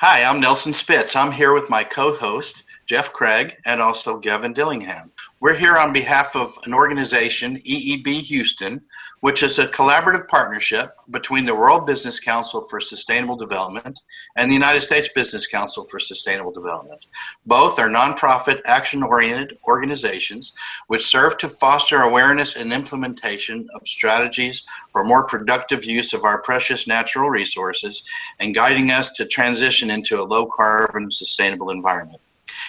Hi, I'm Nelson Spitz. I'm here with my co-host, Jeff Craig, and also Gavin Dillingham. We're here on behalf of an organization, EEB Houston, which is a collaborative partnership between the World Business Council for Sustainable Development and the United States Business Council for Sustainable Development. Both are nonprofit, action-oriented organizations which serve to foster awareness and implementation of strategies for more productive use of our precious natural resources and guiding us to transition into a low-carbon, sustainable environment.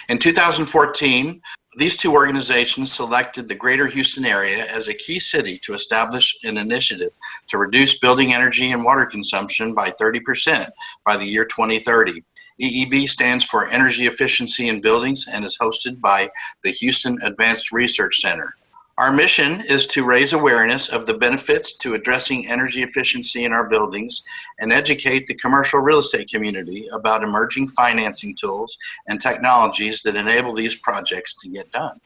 In 2014, these two organizations selected the Greater Houston area as a key city to establish an initiative to reduce building energy and water consumption by 30% by the year 2030. EEB stands for Energy Efficiency in Buildings and is hosted by the Houston Advanced Research Center. Our mission is to raise awareness of the benefits to addressing energy efficiency in our buildings and educate the commercial real estate community about emerging financing tools and technologies that enable these projects to get done.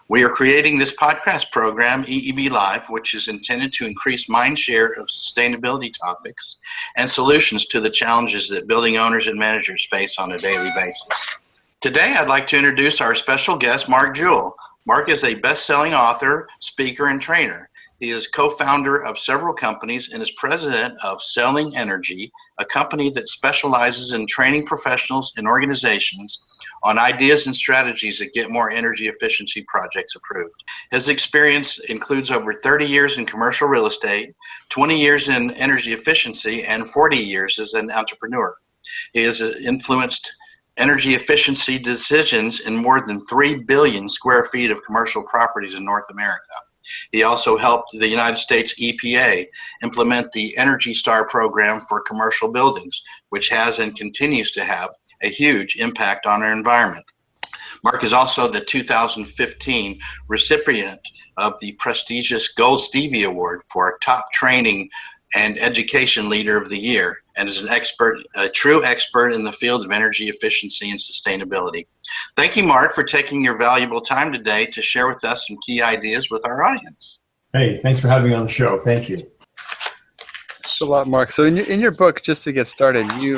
We are creating this podcast program, EEB Live, which is intended to increase mind share of sustainability topics and solutions to the challenges that building owners and managers face on a daily basis. Today, I'd like to introduce our special guest, Mark Jewell. Mark is a best-selling author, speaker, and trainer. He is co-founder of several companies and is president of Selling Energy, a company that specializes in training professionals and organizations on ideas and strategies that get more energy efficiency projects approved. His experience includes over 30 years in commercial real estate, 20 years in energy efficiency, and 40 years as an entrepreneur. He has influenced energy efficiency decisions in more than 3 billion square feet of commercial properties in North America. He also helped the United States EPA implement the Energy Star program for commercial buildings, which has and continues to have a huge impact on our environment. Mark is also the 2015 recipient of the prestigious Gold Stevie Award for Top Training and Education Leader of the Year, and is a true expert in the field of energy efficiency and sustainability. Thank you, Mark, for taking your valuable time today to share with us some key ideas with our audience. Hey, thanks for having me on the show. Thank you. Thanks a lot, Mark. So in your book, just to get started, you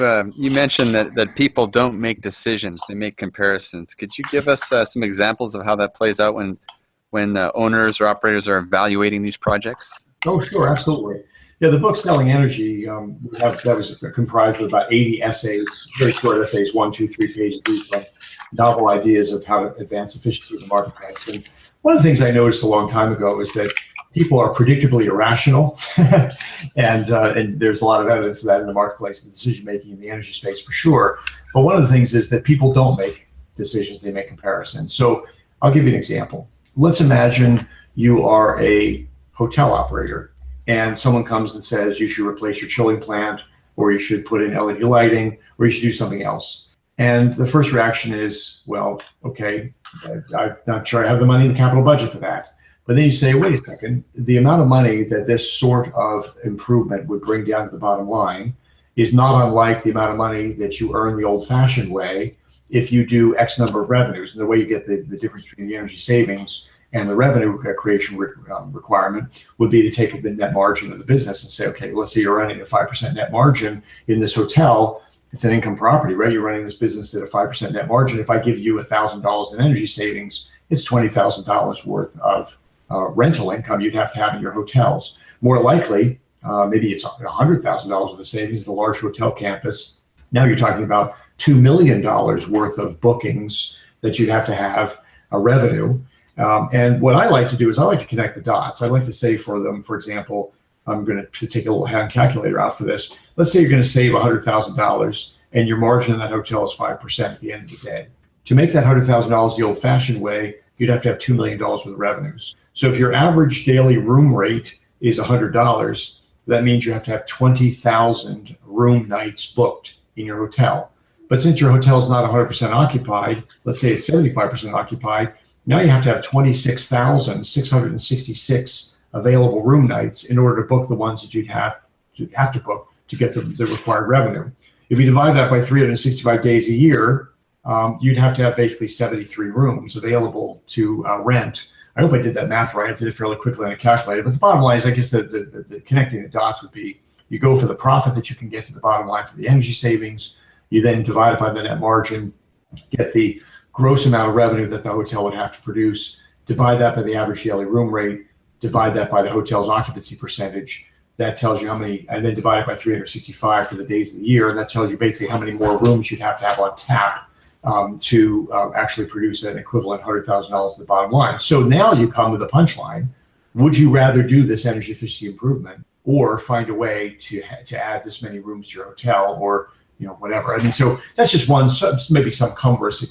mentioned that people don't make decisions, they make comparisons. Could you give us some examples of how that plays out when owners or operators are evaluating these projects? Oh, sure, absolutely. Yeah, the book Selling Energy, that was comprised of about 80 essays, very short essays, 1, 2, 3 pages each, on novel ideas of how to advance efficiency in the marketplace. And one of the things I noticed a long time ago is that people are predictably irrational, and there's a lot of evidence of that in the marketplace and decision-making in the energy space for sure. But one of the things is that people don't make decisions, they make comparisons. So I'll give you an example. Let's imagine you are a hotel operator, and someone comes and says you should replace your chilling plant, or you should put in LED lighting, or you should do something else. And the first reaction is, well, okay, I'm not sure I have the money in the capital budget for that. But then you say, wait a second, the amount of money that this sort of improvement would bring down to the bottom line is not unlike the amount of money that you earn the old-fashioned way if you do X number of revenues. And the way you get the difference between the energy savings and the revenue creation requirement would be to take the net margin of the business and say, okay, let's say you're running a 5% net margin in this hotel. It's an income property, right? You're running this business at a 5% net margin. If I give you $1,000 in energy savings, it's $20,000 worth of rental income you'd have to have in your hotels. More likely, maybe it's $100,000 worth of savings at a large hotel campus. Now you're talking about $2 million worth of bookings that you'd have to have a revenue. And what I like to do is I like to connect the dots. I like to say for them, for example, I'm going to take a little hand calculator out for this. Let's say you're going to save $100,000 and your margin in that hotel is 5% at the end of the day. To make that $100,000 the old-fashioned way, you'd have to have $2 million worth of revenues. So if your average daily room rate is $100, that means you have to have 20,000 room nights booked in your hotel. But since your hotel is not 100% occupied, let's say it's 75% occupied, now you have to have 26,666 available room nights in order to book the ones that you'd have to book to get the required revenue. If you divide that by 365 days a year, you'd have to have basically 73 rooms available to rent. I hope I did that math right. I did it fairly quickly on a calculator. But the bottom line is, I guess the connecting the dots would be, you go for the profit that you can get to the bottom line for the energy savings, You then divide it by the net margin, get the gross amount of revenue that the hotel would have to produce, divide that by the average daily room rate, divide that by the hotel's occupancy percentage. That tells you how many, and then divide it by 365 for the days of the year. And that tells you basically how many more rooms you'd have to have on tap to actually produce an equivalent $100,000 at the bottom line. So now you come with a punchline. Would you rather do this energy efficiency improvement or find a way to add this many rooms to your hotel, or whatever? I mean, so that's just one, maybe some cumbersome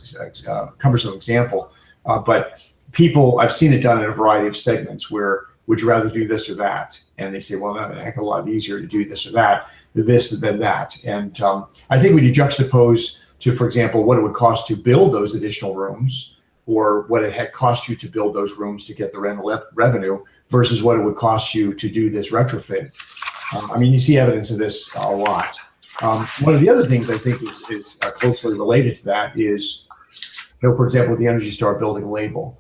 example. But people, I've seen it done in a variety of segments where, would you rather do this or that? And they say, well, that's a heck of a lot easier to do this or that, this than that. And I think when you juxtapose to, for example, what it would cost to build those additional rooms, or what it had cost you to build those rooms to get the rental revenue versus what it would cost you to do this retrofit. I mean, you see evidence of this a lot. One of the other things I think is closely related to that is, for example, with the Energy Star building label.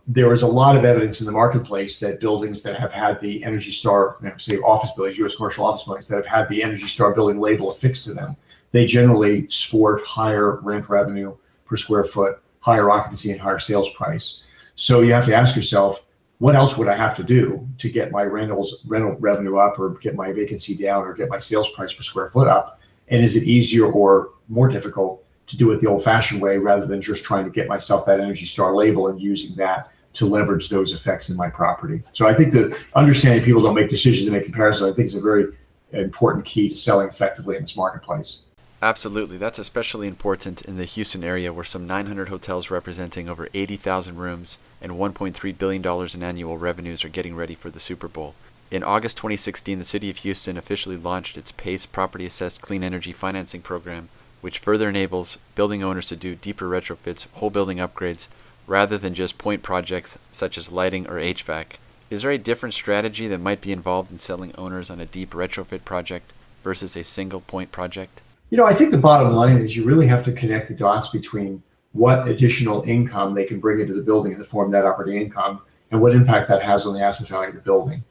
There is a lot of evidence in the marketplace that buildings that have had the Energy Star, say office buildings, U.S. commercial office buildings that have had the Energy Star building label affixed to them, they generally sport higher rent revenue per square foot, higher occupancy, and higher sales price. So you have to ask yourself, what else would I have to do to get my rental revenue up, or get my vacancy down, or get my sales price per square foot up? And is it easier or more difficult to do it the old-fashioned way, rather than just trying to get myself that Energy Star label and using that to leverage those effects in my property? So I think that understanding people don't make decisions, they make comparisons, I think is a very important key to selling effectively in this marketplace. Absolutely. That's especially important in the Houston area, where some 900 hotels representing over 80,000 rooms and $1.3 billion in annual revenues are getting ready for the Super Bowl. In August 2016, the City of Houston officially launched its PACE Property Assessed Clean Energy Financing Program, which further enables building owners to do deeper retrofits, whole building upgrades, rather than just point projects such as lighting or HVAC. Is there a different strategy that might be involved in selling owners on a deep retrofit project versus a single point project? I think the bottom line is you really have to connect the dots between what additional income they can bring into the building in the form of net operating income, and what impact that has on the asset value of the building.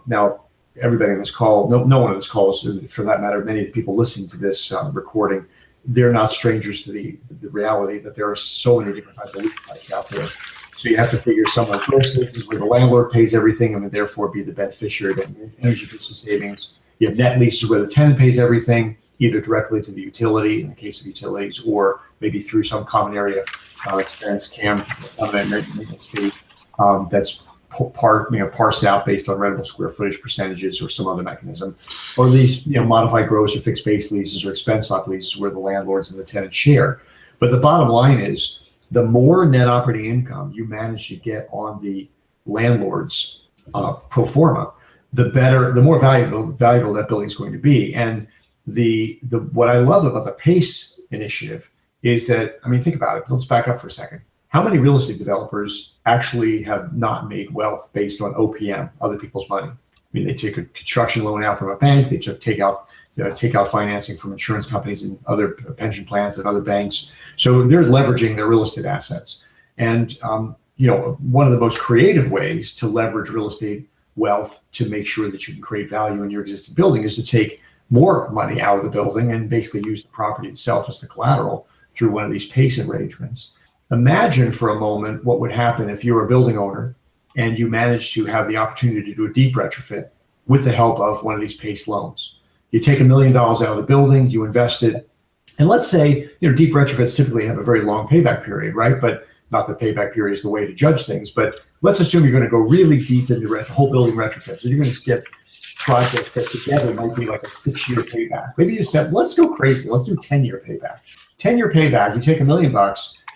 Now, everybody on this call, no one on this call, for that matter, many of the people listening to this recording, they're not strangers to the reality that there are so many different kinds of lease types out there. So you have to figure some of those leases where the landlord pays everything and would therefore be the beneficiary of energy efficiency savings. You have net leases where the tenant pays everything, either directly to the utility in the case of utilities, or maybe through some common area expense, maintenance fee that's parsed out based on rentable square footage percentages or some other mechanism, or these modified gross or fixed base leases or expense lock leases where the landlords and the tenants share. But the bottom line is, the more net operating income you manage to get on the landlord's pro forma, the better, the more valuable that building is going to be. And the what I love about the PACE initiative is that, I mean, think about it. Let's back up for a second. How many real estate developers actually have not made wealth based on OPM, other people's money? I mean, they take a construction loan out from a bank, they take out financing from insurance companies and other pension plans and other banks. So they're leveraging their real estate assets. And one of the most creative ways to leverage real estate wealth to make sure that you can create value in your existing building is to take more money out of the building and basically use the property itself as the collateral through one of these PACE arrangements. Imagine for a moment what would happen if you were a building owner and you managed to have the opportunity to do a deep retrofit with the help of one of these PACE loans. You take $1 million out of the building, you invest it, and let's say, deep retrofits typically have a very long payback period, right? But not that payback period is the way to judge things, but let's assume you're going to go really deep into whole building retrofits. So you're going to get projects that together might be like a 6-year payback. Maybe you said, let's go crazy. Let's do 10-year payback. 10-year payback, you take $1 million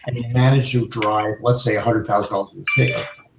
and you manage to drive, let's say, $100,000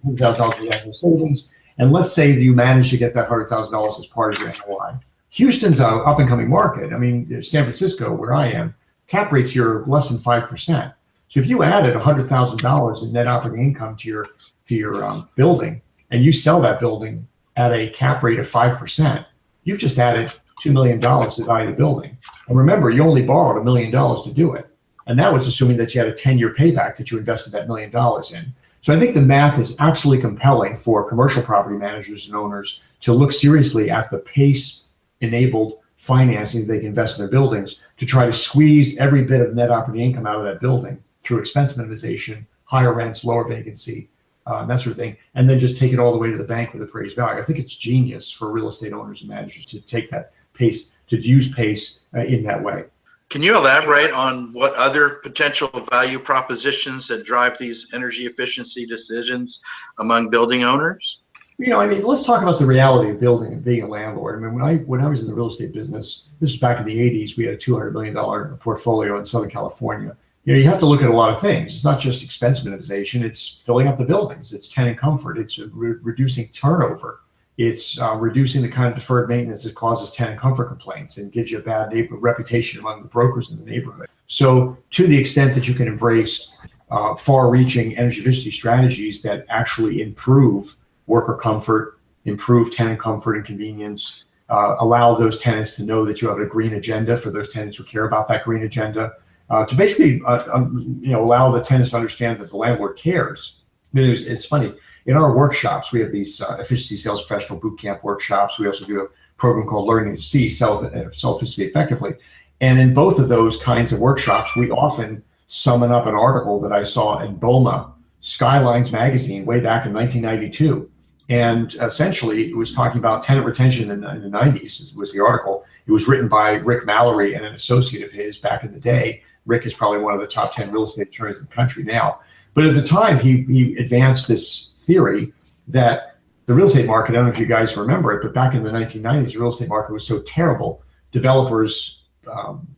in annual savings. And let's say that you manage to get that $100,000 as part of your NOI. Houston's an up-and-coming market. I mean, San Francisco, where I am, cap rates here are less than 5%. So if you added $100,000 in net operating income to your building, and you sell that building at a cap rate of 5%, you've just added $2 million to the value of the building. And remember, you only borrowed $1 million to do it. And that was assuming that you had a 10-year payback that you invested that $1 million in. So I think the math is absolutely compelling for commercial property managers and owners to look seriously at the PACE-enabled financing they can invest in their buildings to try to squeeze every bit of net operating income out of that building through expense minimization, higher rents, lower vacancy, that sort of thing, and then just take it all the way to the bank with appraised value. I think it's genius for real estate owners and managers to take that pace, to use pace in that way. Can you elaborate on what other potential value propositions that drive these energy efficiency decisions among building owners? Let's talk about the reality of building and being a landlord. When I was in the real estate business, this was back in the 80s, we had a $200 million portfolio in Southern California. You have to look at a lot of things. It's not just expense minimization, it's filling up the buildings, it's tenant comfort, it's reducing turnover, it's reducing the kind of deferred maintenance that causes tenant comfort complaints and gives you a bad reputation among the brokers in the neighborhood. So to the extent that you can embrace far-reaching energy efficiency strategies that actually improve worker comfort, improve tenant comfort and convenience, allow those tenants to know that you have a green agenda for those tenants who care about that green agenda, to basically allow the tenants to understand that the landlord cares. It's funny. In our workshops, we have these efficiency sales professional boot camp workshops. We also do a program called Learning to See Self-Efficiency Effectively. And in both of those kinds of workshops, we often summon up an article that I saw in BOMA Skylines magazine way back in 1992. And essentially, it was talking about tenant retention in the 90s, was the article. It was written by Rick Mallory and an associate of his back in the day. Rick is probably one of the top 10 real estate attorneys in the country now. But at the time, he advanced this theory that the real estate market, I don't know if you guys remember it, but back in the 1990s, the real estate market was so terrible. Developers'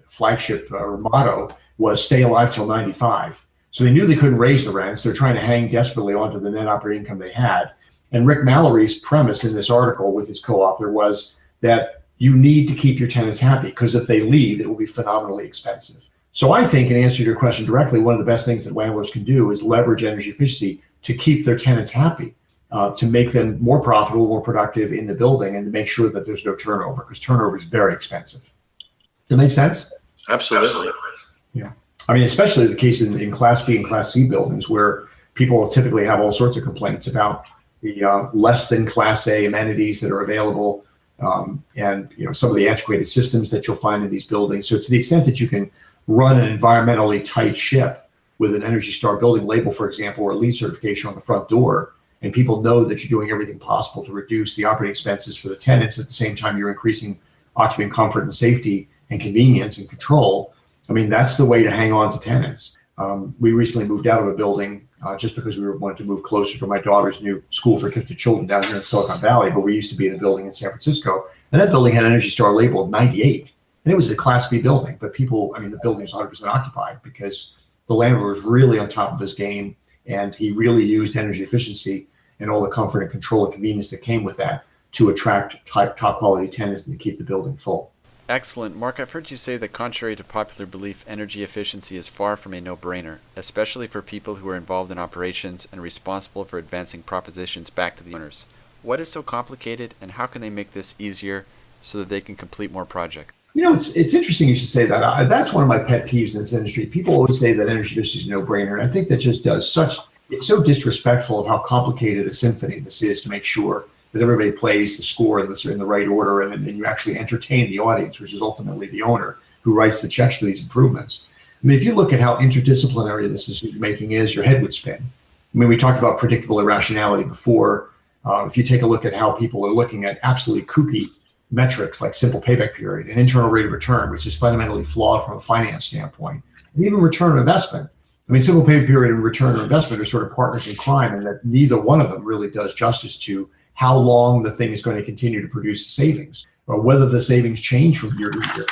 flagship or motto was stay alive till 95. So they knew they couldn't raise the rents. They're trying to hang desperately onto the net operating income they had. And Rick Mallory's premise in this article with his co-author was that you need to keep your tenants happy, because if they leave, it will be phenomenally expensive. So I think, in answer to your question directly, one of the best things that landlords can do is leverage energy efficiency to keep their tenants happy, to make them more profitable, more productive in the building, and to make sure that there's no turnover, because turnover is very expensive. Does that make sense? Absolutely. Yeah. Especially the case in Class B and Class C buildings, where people typically have all sorts of complaints about the less than Class A amenities that are available, and some of the antiquated systems that you'll find in these buildings. So to the extent that you can run an environmentally tight ship with an Energy Star building label, for example, or a LEED certification on the front door, and people know that you're doing everything possible to reduce the operating expenses for the tenants, at the same time you're increasing occupant comfort and safety and convenience and control, that's the way to hang on to tenants. We recently moved out of a building just because we wanted to move closer to my daughter's new school for gifted children down here in Silicon Valley, but we used to be in a building in San Francisco, and that building had an Energy Star label of 98. And it was a Class B building, but the building was 100% occupied because the landlord was really on top of his game, and he really used energy efficiency and all the comfort and control and convenience that came with that to attract top quality tenants and to keep the building full. Excellent. Mark, I've heard you say that contrary to popular belief, energy efficiency is far from a no-brainer, especially for people who are involved in operations and responsible for advancing propositions back to the owners. What is so complicated, and how can they make this easier so that they can complete more projects? It's interesting you should say that. That's one of my pet peeves in this industry. People always say that energy efficiency is a no-brainer, and I think that just it's so disrespectful of how complicated a symphony this is to make sure that everybody plays the score in the right order, and you actually entertain the audience, which is ultimately the owner who writes the checks for these improvements. If you look at how interdisciplinary this decision-making is, your head would spin. We talked about predictable irrationality before. If you take a look at how people are looking at absolutely kooky metrics like simple payback period and internal rate of return, which is fundamentally flawed from a finance standpoint, and even return on investment. Simple payback period and return on investment are sort of partners in crime, and that neither one of them really does justice to how long the thing is going to continue to produce savings, or whether the savings change from year to year.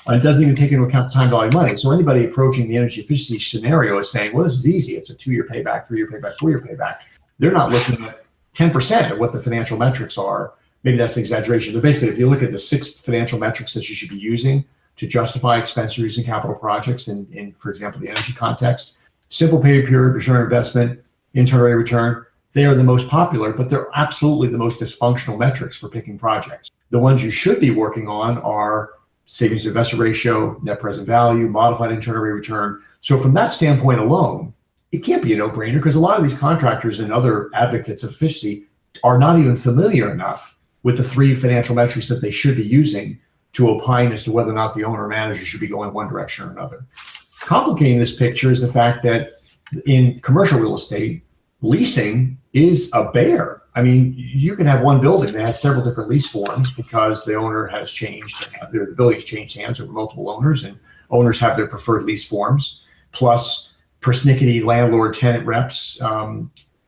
It doesn't even take into account time value of money. So anybody approaching the energy efficiency scenario is saying, well, this is easy. It's a 2-year payback, 3-year payback, 4-year payback. They're not looking at 10% of what the financial metrics are. Maybe that's an exaggeration, but basically, if you look at the 6 financial metrics that you should be using to justify expenditures in capital projects in, for example, the energy context, simple payback period, return on investment, internal rate of return, they are the most popular, but they're absolutely the most dysfunctional metrics for picking projects. The ones you should be working on are savings to investment ratio, net present value, modified internal rate of return. So from that standpoint alone, it can't be a no-brainer, because a lot of these contractors and other advocates of efficiency are not even familiar enough with the 3 financial metrics that they should be using to to opine as to whether or not the owner or manager should be going one direction or another. Complicating this picture is the fact that in commercial real estate, leasing is a bear. I mean, you can have one building that has several different lease forms because the owner has changed, the building has changed hands over multiple owners, and owners have their preferred lease forms, plus persnickety landlord-tenant reps.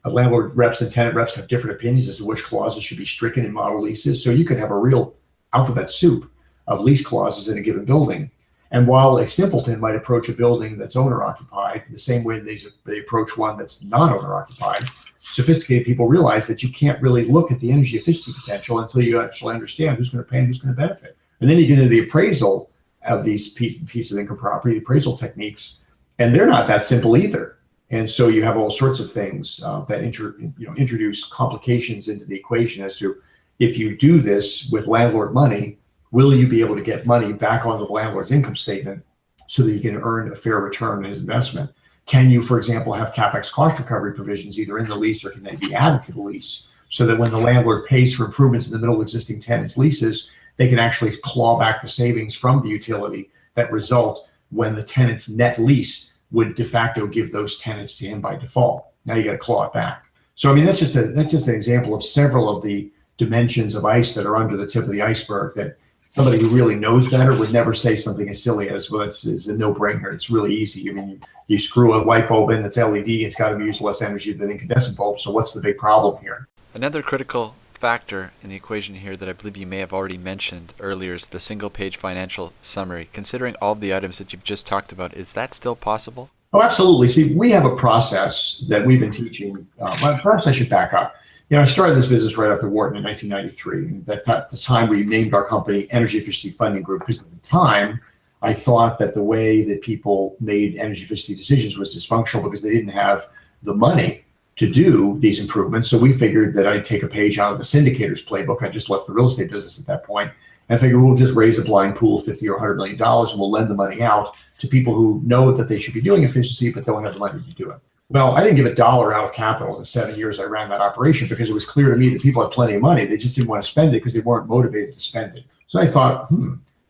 Landlord reps and tenant reps have different opinions as to which clauses should be stricken in model leases. So you could have a real alphabet soup of lease clauses in a given building. And while a simpleton might approach a building that's owner-occupied the same way they approach one that's non-owner-occupied, sophisticated people realize that you can't really look at the energy efficiency potential until you actually understand who's going to pay and who's going to benefit. And then you get into the appraisal of these pieces of income property, appraisal techniques, and they're not that simple either. And so you have all sorts of things that introduce complications into the equation as to, if you do this with landlord money, will you be able to get money back onto the landlord's income statement so that you can earn a fair return on his investment? Can you, for example, have CapEx cost recovery provisions either in the lease or can they be added to the lease so that when the landlord pays for improvements in the middle of existing tenants' leases, they can actually claw back the savings from the utility that result when the tenant's net lease would de facto give those tenants to him by default. Now you got to claw it back. So, I mean, that's just an example of several of the dimensions of ice that are under the tip of the iceberg that somebody who really knows better would never say something as silly as, well, it's a no-brainer. It's really easy. I mean, you screw a light bulb in that's LED, it's got to use less energy than incandescent bulb. So what's the big problem here? Another critical factor in the equation here that I believe you may have already mentioned earlier is the single-page financial summary. Considering all of the items that you've just talked about, is that still possible? Oh, absolutely. See, we have a process that we've been teaching. Perhaps I should back up. I started this business right after Wharton in 1993. And at the time, we named our company Energy Efficiency Funding Group because at the time, I thought that the way that people made energy efficiency decisions was dysfunctional because they didn't have the money to do these improvements. So we figured that I'd take a page out of the syndicator's playbook. I just left the real estate business at that point and figured we'll just raise a blind pool of $50 or $100 million and we'll lend the money out to people who know that they should be doing efficiency but don't have the money to do it. Well, I didn't give $1 out of capital in the 7 years I ran that operation because it was clear to me that people had plenty of money. They just didn't want to spend it because they weren't motivated to spend it. So I thought,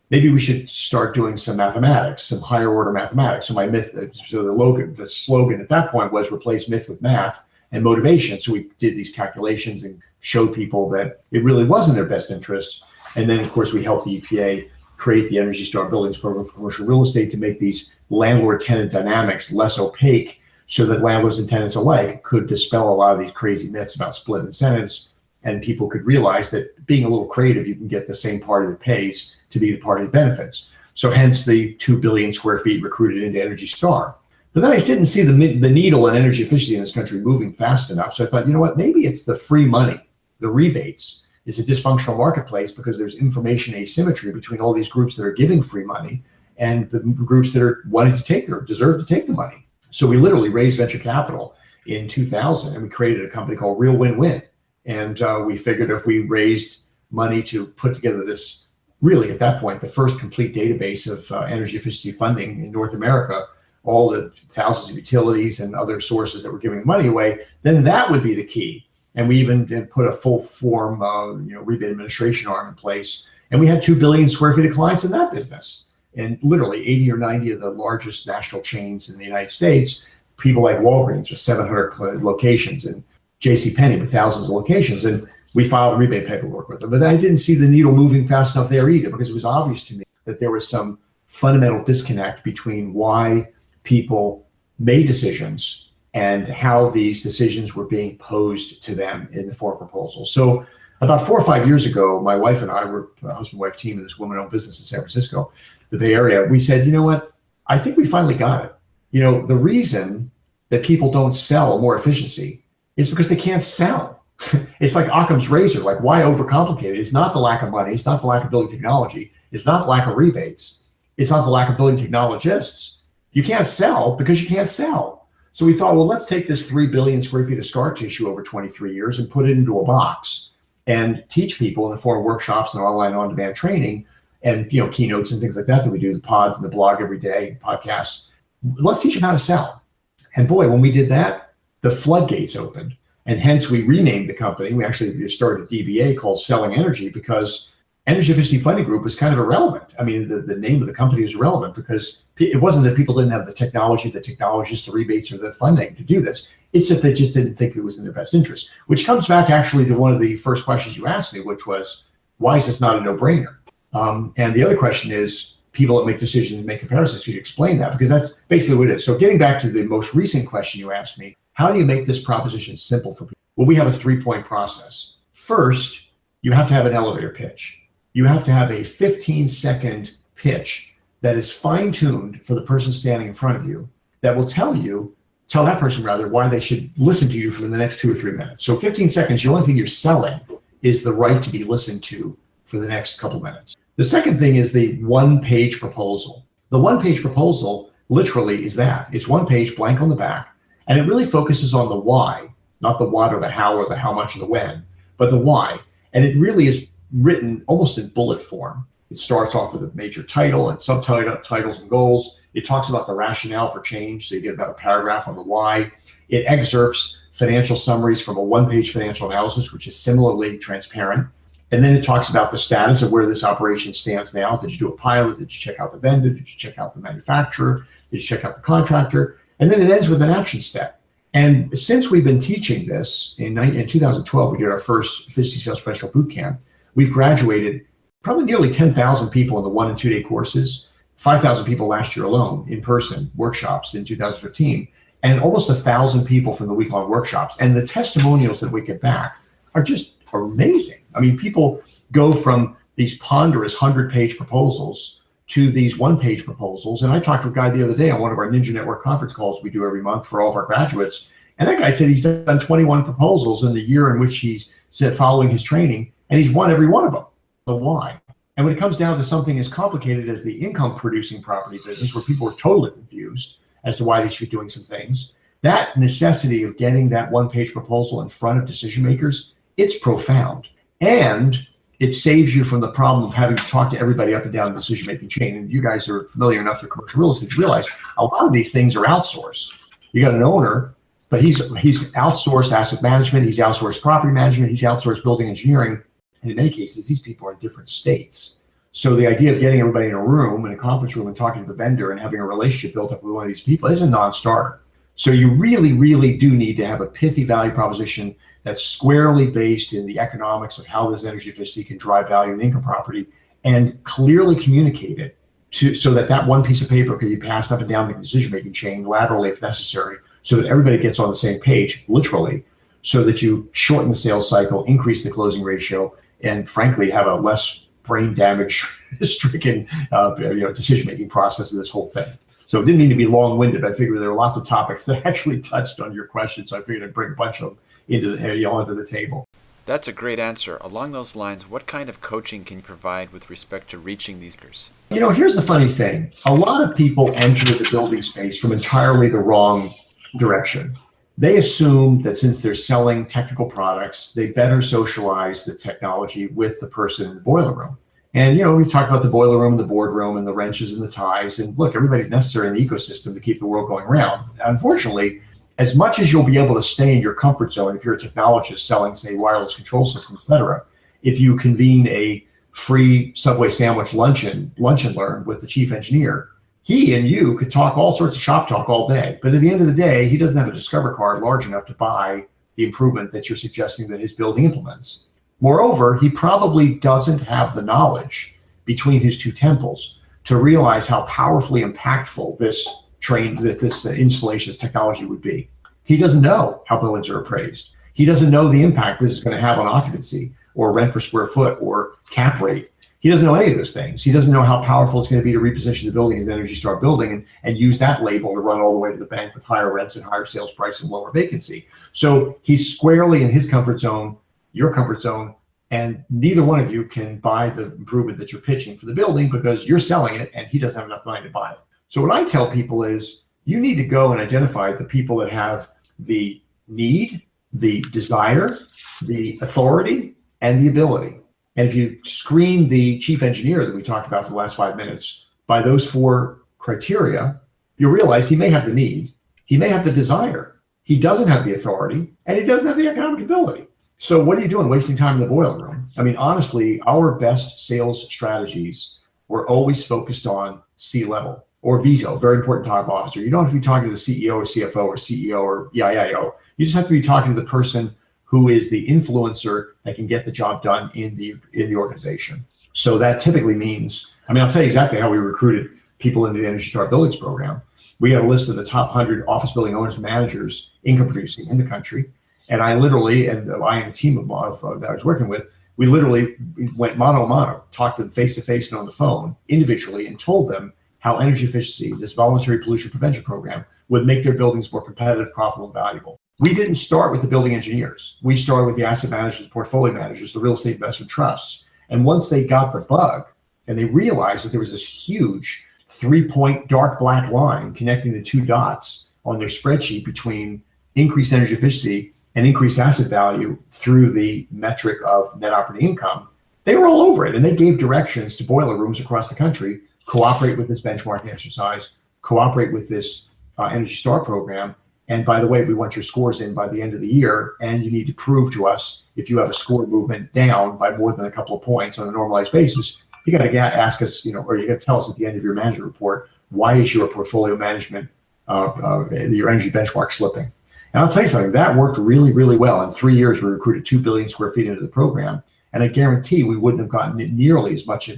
maybe we should start doing some mathematics, some higher order mathematics. So the slogan at that point was replace myth with math and motivation. So we did these calculations and showed people that it really was in their best interests. And then, of course, we helped the EPA create the Energy Star Buildings Program for commercial real estate to make these landlord-tenant dynamics less opaque, so that landlords and tenants alike could dispel a lot of these crazy myths about split incentives, and people could realize that being a little creative, you can get the same party that pays to be the party that benefits. So hence the 2 billion square feet recruited into Energy Star. But then I didn't see the needle in energy efficiency in this country moving fast enough. So I thought, you know what, maybe it's the free money, the rebates. It's a dysfunctional marketplace because there's information asymmetry between all these groups that are giving free money and the groups that are wanting to take or deserve to take the money. So we literally raised venture capital in 2000 and we created a company called Real Win-Win. And we figured if we raised money to put together this, really at that point, the first complete database of energy efficiency funding in North America, all the thousands of utilities and other sources that were giving money away, then that would be the key. And we even put a full form rebate administration arm in place. And we had 2 billion square feet of clients in that business. And literally 80 or 90 of the largest national chains in the United States, people like Walgreens with 700 locations and JCPenney with thousands of locations. And we filed rebate paperwork with them. But I didn't see the needle moving fast enough there either because it was obvious to me that there was some fundamental disconnect between why people made decisions and how these decisions were being posed to them in the form of proposals. So about 4 or 5 years ago, my wife and I were a husband-wife team in this woman-owned business in San Francisco, the Bay Area. We said, you know what? I think we finally got it. The reason that people don't sell more efficiency is because they can't sell. It's like Occam's razor. Like, why overcomplicate it? It's not the lack of money. It's not the lack of building technology. It's not the lack of rebates. It's not the lack of building technologists. You can't sell because you can't sell. So we thought, well, let's take this 3 billion square feet of scar tissue over 23 years and put it into a box and teach people in the form of workshops and online on-demand training and keynotes and things like that we do, the pods and the blog every day, podcasts. Let's teach them how to sell. And boy, when we did that, the floodgates opened. And hence we renamed the company. We actually started a DBA called Selling Energy because Energy Efficiency Funding Group was kind of irrelevant. I mean, the name of the company is irrelevant because it wasn't that people didn't have the technology, the technologists, the rebates, or the funding to do this. It's that they just didn't think it was in their best interest, which comes back actually to one of the first questions you asked me, which was, why is this not a no-brainer? And the other question is, people that make decisions and make comparisons, could you explain that? Because that's basically what it is. So getting back to the most recent question you asked me, how do you make this proposition simple for people? Well, we have a 3-point process. First, you have to have an elevator pitch. You have to have a 15-second pitch that is fine-tuned for the person standing in front of you that will tell that person why they should listen to you for the next 2 or 3 minutes. So 15 seconds, the only thing you're selling is the right to be listened to for the next couple minutes. The second thing is the one-page proposal. The one-page proposal literally is that. It's 1 page blank on the back, and it really focuses on the why, not the what or the how or the how much or the when, but the why. And it really is written almost in bullet form. It starts off with a major title and subtitles and goals. It talks about the rationale for change, so you get about a paragraph on the why. It excerpts financial summaries from a 1-page financial analysis, which is similarly transparent. And then it talks about the status of where this operation stands now. Did you do a pilot? Did you check out the vendor? Did you check out the manufacturer? Did you check out the contractor? And then it ends with an action step. And since we've been teaching this, in 2012, we did our first efficiency sales professional boot camp. We've graduated probably nearly 10,000 people in the 1 and 2 day courses, 5,000 people last year alone in person workshops in 2015, and almost 1,000 people from the week-long workshops. And the testimonials that we get back are amazing. I mean, people go from these ponderous 100-page proposals to these 1-page proposals. And I talked to a guy the other day on one of our Ninja Network conference calls we do every month for all of our graduates. And that guy said he's done 21 proposals in the year in which he's following his training, and he's won every one of them. The why. And when it comes down to something as complicated as the income-producing property business, where people are totally confused as to why they should be doing some things, that necessity of getting that 1-page proposal in front of decision makers, it's profound. And it saves you from the problem of having to talk to everybody up and down the decision-making chain. And you guys are familiar enough with commercial real estate to realize a lot of these things are outsourced. You got an owner, but he's outsourced asset management, he's outsourced property management, he's outsourced building engineering. And in many cases, these people are in different states. So the idea of getting everybody in a room, in a conference room, and talking to the vendor and having a relationship built up with one of these people is a non-starter. So you really, really do need to have a pithy value proposition that's squarely based in the economics of how this energy efficiency can drive value in the income property, and clearly communicate it so that one piece of paper can be passed up and down the decision-making chain laterally if necessary, so that everybody gets on the same page, literally, so that you shorten the sales cycle, increase the closing ratio, and frankly, have a less brain damage stricken decision-making process of this whole thing. So it didn't mean to be long-winded. I figured there were lots of topics that actually touched on your question, so I figured I'd bring a bunch of them onto the table. That's a great answer. Along those lines, what kind of coaching can you provide with respect to reaching these speakers? Here's the funny thing. A lot of people enter the building space from entirely the wrong direction. They assume that since they're selling technical products, they better socialize the technology with the person in the boiler room. And, we've talked about the boiler room, the boardroom, and the wrenches and the ties. And look, everybody's necessary in the ecosystem to keep the world going round. Unfortunately, as much as you'll be able to stay in your comfort zone, if you're a technologist selling, say, wireless control systems, et cetera, if you convene a free Subway sandwich lunch and learn with the chief engineer, he and you could talk all sorts of shop talk all day. But at the end of the day, he doesn't have a Discover card large enough to buy the improvement that you're suggesting that his building implements. Moreover, he probably doesn't have the knowledge between his two temples to realize how powerfully impactful this installation, this technology would be. He doesn't know how buildings are appraised. He doesn't know the impact this is going to have on occupancy or rent per square foot or cap rate. He doesn't know any of those things. He doesn't know how powerful it's going to be to reposition the building as Energy Star building and use that label to run all the way to the bank with higher rents and higher sales price and lower vacancy. So he's squarely in his comfort zone, your comfort zone, and neither one of you can buy the improvement that you're pitching for the building because you're selling it and he doesn't have enough money to buy it. So what I tell people is you need to go and identify the people that have the need, the desire, the authority, and the ability. And if you screen the chief engineer that we talked about for the last 5 minutes by those 4 criteria, you'll realize he may have the need, he may have the desire, he doesn't have the authority, and he doesn't have the economic ability. So what are you doing wasting time in the boiler room? I mean, honestly, our best sales strategies were always focused on C-level or VETO, very important top officer. You don't have to be talking to the CEO or CFO or CEO or EIIO. You just have to be talking to the person who is the influencer that can get the job done in the organization. So that typically means, I mean, I'll tell you exactly how we recruited people into the Energy Star Buildings program. We had a list of the top 100 office building owners and managers, income producing in the country. And I literally, and I and a team of that I was working with, we literally went mano a mano, talked to them face to face and on the phone individually, and told them how energy efficiency, this voluntary pollution prevention program, would make their buildings more competitive, profitable, and valuable. We didn't start with the building engineers. We started with the asset managers, the portfolio managers, the real estate investment trusts. And once they got the bug and they realized that there was this huge 3-point dark black line connecting the two dots on their spreadsheet between increased energy efficiency and increased asset value through the metric of net operating income, they were all over it. And they gave directions to boiler rooms across the country: cooperate with this benchmarking exercise, cooperate with this Energy Star program. And by the way, we want your scores in by the end of the year, and you need to prove to us if you have a score movement down by more than a couple of points on a normalized basis. You got to ask us, or you got to tell us at the end of your management report, why is your portfolio management, your energy benchmark slipping? And I'll tell you something, that worked really, really well. In 3 years, we recruited 2 billion square feet into the program. And I guarantee we wouldn't have gotten nearly as much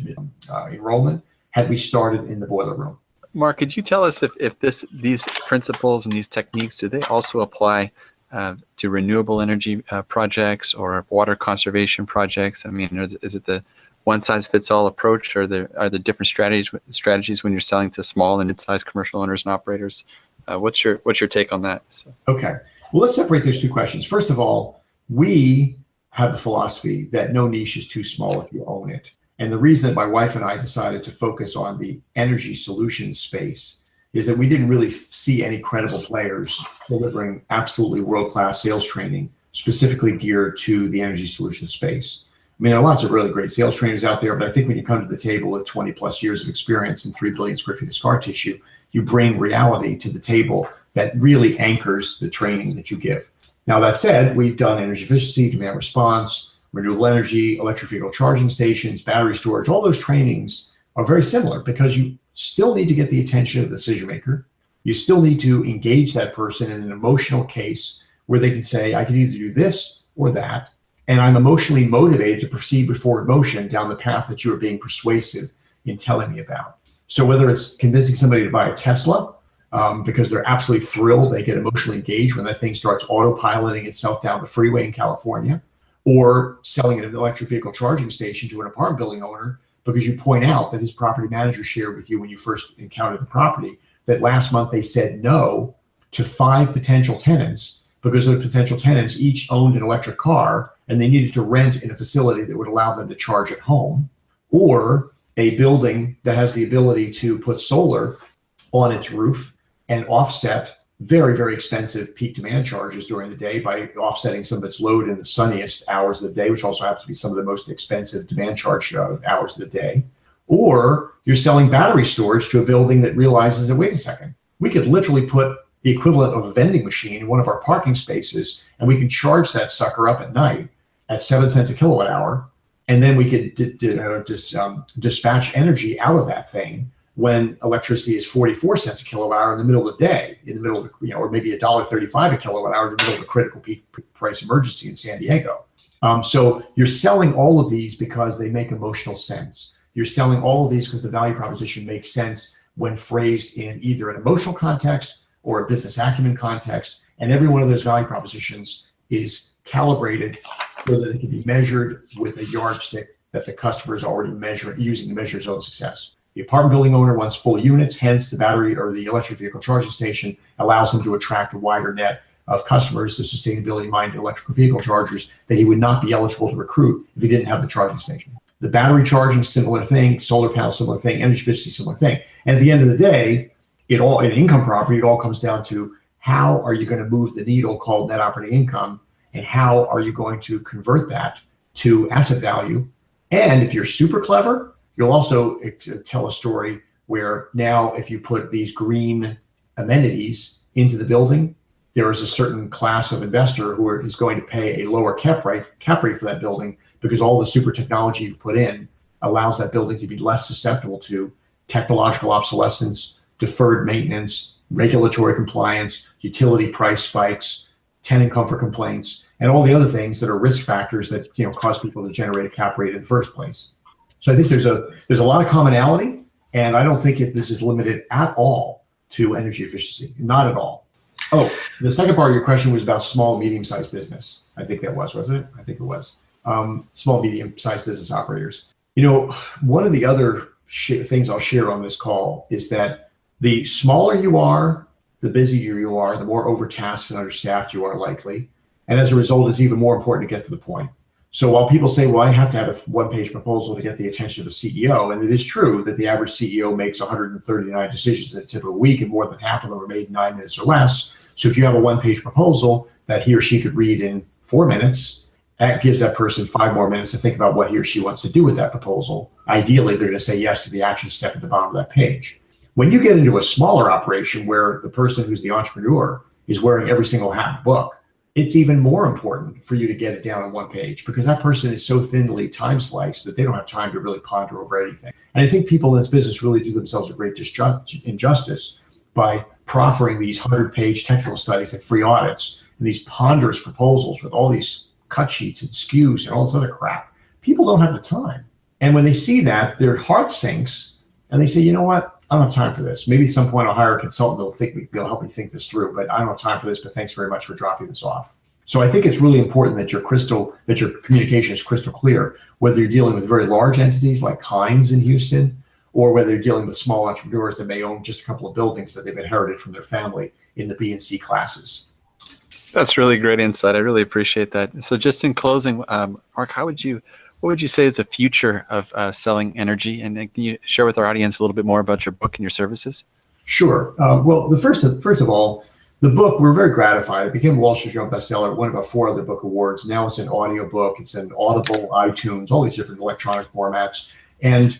enrollment had we started in the boiler room. Mark, could you tell us if these principles and these techniques, do they also apply to renewable energy projects or water conservation projects? I mean, is it the one-size-fits-all approach, or are there different strategies when you're selling to small and mid-sized commercial owners and operators? What's your take on that? So. Okay. Well, let's separate those two questions. First of all, we have the philosophy that no niche is too small if you own it. And the reason that my wife and I decided to focus on the energy solutions space is that we didn't really see any credible players delivering absolutely world-class sales training specifically geared to the energy solutions space. I mean, there are lots of really great sales trainers out there, but I think when you come to the table with 20 plus years of experience and 3 billion square feet of scar tissue, you bring reality to the table that really anchors the training that you give. Now, that said, we've done energy efficiency, demand response, renewable energy, electric vehicle charging stations, battery storage. All those trainings are very similar because you still need to get the attention of the decision maker. You still need to engage that person in an emotional case where they can say, I can either do this or that, and I'm emotionally motivated to proceed with forward motion down the path that you are being persuasive in telling me about. So whether it's convincing somebody to buy a Tesla because they're absolutely thrilled, they get emotionally engaged when that thing starts autopiloting itself down the freeway in California, or selling an electric vehicle charging station to an apartment building owner because you point out that his property manager shared with you when you first encountered the property that last month they said no to 5 potential tenants because those potential tenants each owned an electric car and they needed to rent in a facility that would allow them to charge at home, or a building that has the ability to put solar on its roof and offset very, very expensive peak demand charges during the day by offsetting some of its load in the sunniest hours of the day, which also happens to be some of the most expensive demand charge hours of the day. Or you're selling battery storage to a building that realizes that, wait a second, we could literally put the equivalent of a vending machine in one of our parking spaces, and we can charge that sucker up at night at 7 cents a kilowatt hour. And then we could dispatch energy out of that thing when electricity is 44 cents a kilowatt hour in the middle of the day, in the middle of, or maybe $1.35 a kilowatt hour in the middle of a critical peak price emergency in San Diego. So you're selling all of these because they make emotional sense. You're selling all of these because the value proposition makes sense when phrased in either an emotional context or a business acumen context. And every one of those value propositions is calibrated so that it can be measured with a yardstick that the customer is already using to measure his own success. The apartment building owner wants full units, hence the battery or the electric vehicle charging station allows him to attract a wider net of customers to sustainability-minded electric vehicle chargers that he would not be eligible to recruit if he didn't have the charging station. The battery charging, similar thing, solar panel, similar thing, energy efficiency, similar thing. And at the end of the day, in income property, it all comes down to how are you going to move the needle called net operating income, and how are you going to convert that to asset value. And if you're super clever, you'll also tell a story where now if you put these green amenities into the building, there is a certain class of investor who is going to pay a lower cap rate for that building because all the super technology you've put in allows that building to be less susceptible to technological obsolescence, deferred maintenance, regulatory compliance, utility price spikes, tenant comfort complaints, and all the other things that are risk factors that cause people to generate a cap rate in the first place. So I think there's a lot of commonality, and I don't think this is limited at all to energy efficiency, not at all. Oh, the second part of your question was about small, medium-sized business. I think that wasn't it? I think it was. Small, medium-sized business operators. One of the other things I'll share on this call is that the smaller you are, the busier you are, the more overtasked and understaffed you are likely. And as a result, it's even more important to get to the point. So while people say, well, I have to have a one-page proposal to get the attention of the CEO, and it is true that the average CEO makes 139 decisions in a typical week, and more than half of them are made in 9 minutes or less. So if you have a one-page proposal that he or she could read in 4 minutes, that gives that person 5 more minutes to think about what he or she wants to do with that proposal. Ideally, they're going to say yes to the action step at the bottom of that page. When you get into a smaller operation where the person who's the entrepreneur is wearing every single hat in the book, it's even more important for you to get it down on one page, because that person is so thinly time sliced that they don't have time to really ponder over anything. And I think people in this business really do themselves a great injustice by proffering these 100-page technical studies and free audits and these ponderous proposals with all these cut sheets and SKUs and all this other crap. People don't have the time. And when they see that, their heart sinks and they say, you know what? I don't have time for this. Maybe at some point I'll hire a consultant that'll help me think this through, but I don't have time for this, but thanks very much for dropping this off. So I think it's really important that your communication is crystal clear, whether you're dealing with very large entities like Heinz in Houston, or whether you're dealing with small entrepreneurs that may own just a couple of buildings that they've inherited from their family in the B and C classes. That's really great insight. I really appreciate that. So just in closing, Mark, what would you say is the future of selling energy? And can you share with our audience a little bit more about your book and your services? Sure. Well, first of all, the book, we're very gratified. It became a Wall Street Journal bestseller. It won about 4 other book awards. Now it's an audiobook. It's an Audible, iTunes, all these different electronic formats. And,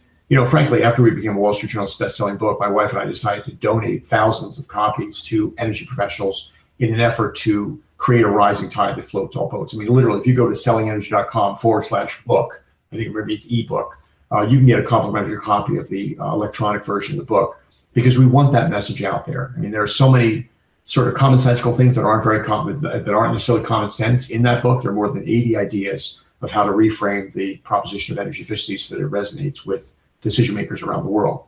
frankly, after we became a Wall Street Journal best-selling book, my wife and I decided to donate thousands of copies to energy professionals in an effort to create a rising tide that floats all boats. I mean, literally, if you go to sellingenergy.com/book, I think maybe it's ebook, you can get a complimentary copy of the electronic version of the book, because we want that message out there. I mean, there are so many sort of commonsensical things that aren't necessarily common sense in that book. There are more than 80 ideas of how to reframe the proposition of energy efficiency so that it resonates with decision makers around the world.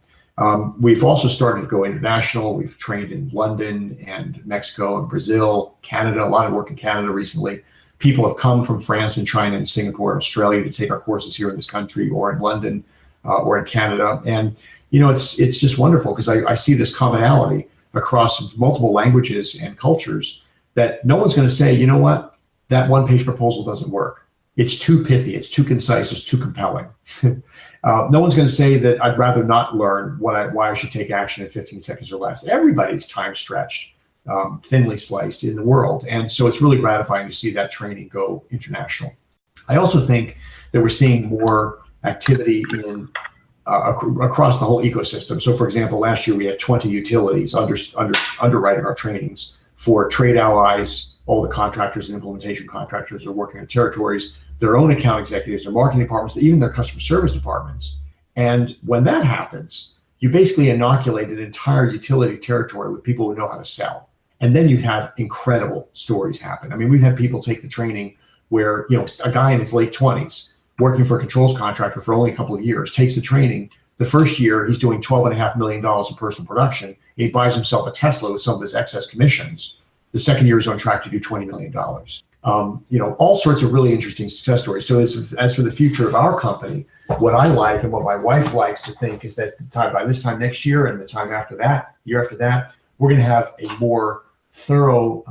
We've also started to go international. We've trained in London and Mexico and Brazil, Canada, a lot of work in Canada recently. People have come from France and China and Singapore and Australia to take our courses here in this country or in London or in Canada. And, it's just wonderful, because I see this commonality across multiple languages and cultures that no one's going to say, you know what, that one-page proposal doesn't work. It's too pithy, it's too concise, it's too compelling. No one's going to say that I'd rather not learn why I should take action in 15 seconds or less. Everybody's time stretched, thinly sliced in the world. And so it's really gratifying to see that training go international. I also think that we're seeing more activity in across the whole ecosystem. So for example, last year we had 20 utilities underwriting our trainings for trade allies, all the contractors and implementation contractors who are working in territories, their own account executives, their marketing departments, even their customer service departments. And when that happens, you basically inoculate an entire utility territory with people who know how to sell. And then you have incredible stories happen. I mean, we've had people take the training where, a guy in his late 20s working for a controls contractor for only a couple of years takes the training. The first year, he's doing $12.5 million in personal production. And he buys himself a Tesla with some of his excess commissions. The second year, he's on track to do $20 million. All sorts of really interesting success stories. So as for the future of our company, what I like and what my wife likes to think is that by this time next year and the time after that, year after that, we're going to have a more thorough,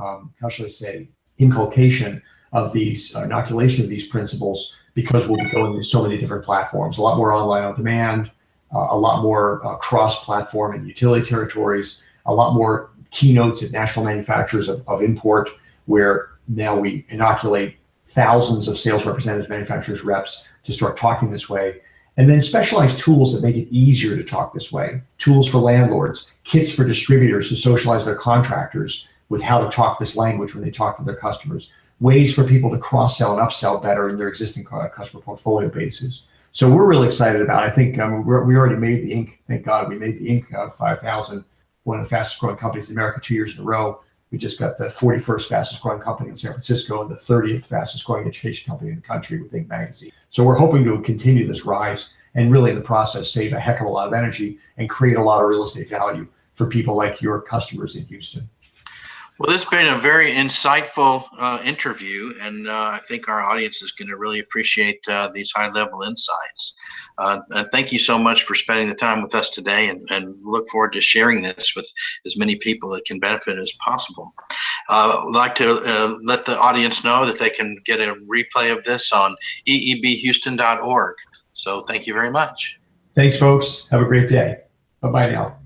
inculcation of these, inoculation of these principles, because we'll be going to so many different platforms, a lot more online on demand, a lot more cross-platform and utility territories, a lot more keynotes at national manufacturers of import, where now we inoculate thousands of sales representatives, manufacturers, reps to start talking this way. And then specialized tools that make it easier to talk this way. Tools for landlords, kits for distributors to socialize their contractors with how to talk this language when they talk to their customers. ways for people to cross-sell and upsell better in their existing customer portfolio bases. So we're really excited about it. I think we already made the Inc. Thank God we made the Inc. 5000, one of the fastest growing companies in America 2 years in a row. We just got the 41st fastest growing company in San Francisco and the 30th fastest growing education company in the country with Inc. magazine. So we're hoping to continue this rise and really in the process save a heck of a lot of energy and create a lot of real estate value for people like your customers in Houston. Well, this has been a very insightful interview, and I think our audience is going to really appreciate these high-level insights. And thank you so much for spending the time with us today, and look forward to sharing this with as many people that can benefit as possible. I'd like to let the audience know that they can get a replay of this on eebhouston.org. So thank you very much. Thanks, folks. Have a great day. Bye-bye now.